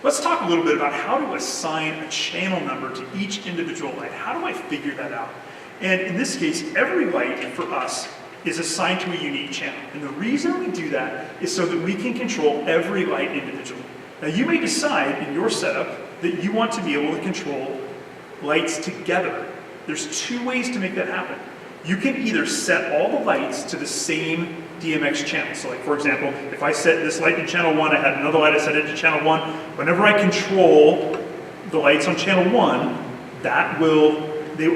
let's talk a little bit about how to assign a channel number to each individual light. How do I figure that out? And in this case, every light for us is assigned to a unique channel. And the reason we do that is so that we can control every light individually. Now you may decide in your setup that you want to be able to control lights together. There's two ways to make that happen. You can either set all the lights to the same DMX channel. So like, for example, if I set this light to channel 1, I had another light I set it to channel 1. Whenever I control the lights on channel 1,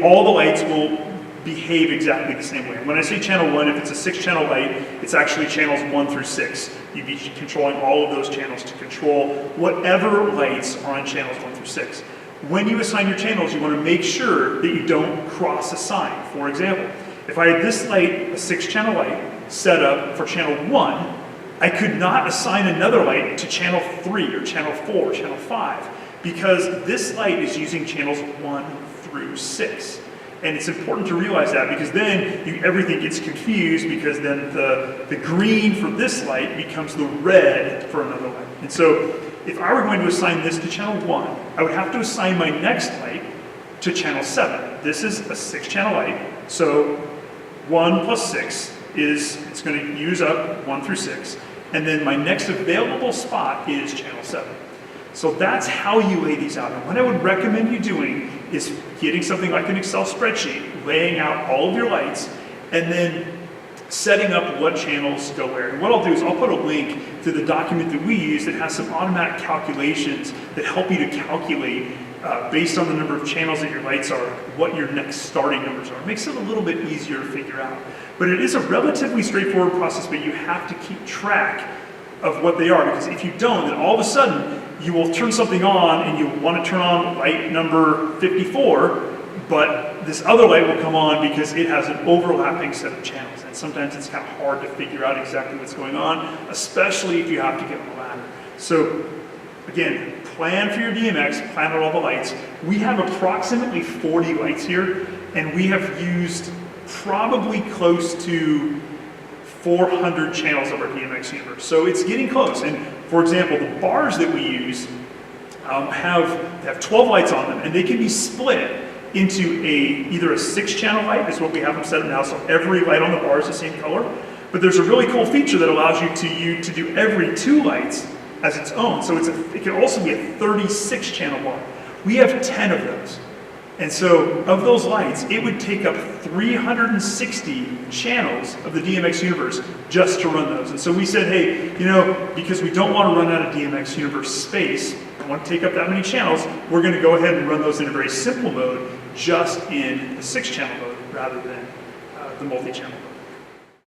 all the lights will behave exactly the same way. And when I say channel 1, if it's a 6-channel light, it's actually channels 1 through 6. You'd be controlling all of those channels to control whatever lights are on channels 1 through 6. When you assign your channels, you want to make sure that you don't cross assign. For example, if I had this light, a 6-channel light, set up for channel 1, I could not assign another light to channel 3 or channel 4 or channel 5 because this light is using channels 1 through 6. And it's important to realize that because then everything gets confused because then the green for this light becomes the red for another light. And so if I were going to assign this to channel 1, I would have to assign my next light to channel 7. This is a 6-channel light, so 1 plus 6 it's going to use up 1 through 6. And then my next available spot is channel 7. So that's how you lay these out. And what I would recommend you doing is getting something like an Excel spreadsheet, laying out all of your lights, and then setting up what channels go where. And what I'll do is I'll put a link to the document that we use that has some automatic calculations that help you to calculate based on the number of channels that your lights are, what your next starting numbers are. It makes it a little bit easier to figure out. But it is a relatively straightforward process, but you have to keep track of what they are, because if you don't, then all of a sudden you will turn something on and you want to turn on light number 54, but this other light will come on because it has an overlapping set of channels. And sometimes it's kind of hard to figure out exactly what's going on, especially if you have to get on the ladder. So again, plan for your DMX, plan out all the lights. We have approximately 40 lights here, and we have used probably close to 400 channels of our DMX universe. So it's getting close. And for example, the bars that we use have 12 lights on them, and they can be split into either a 6-channel light, is what we have them set up now, so every light on the bar is the same color. But there's a really cool feature that allows you to do every 2 lights as its own. So it can also be a 36-channel bar. We have 10 of those. And so of those lights, it would take up 360 channels of the DMX universe just to run those. And so we said, hey, because we don't want to run out of DMX universe space, don't want to take up that many channels, we're going to go ahead and run those in a very simple mode, just in the 6-channel mode rather than the multi-channel mode.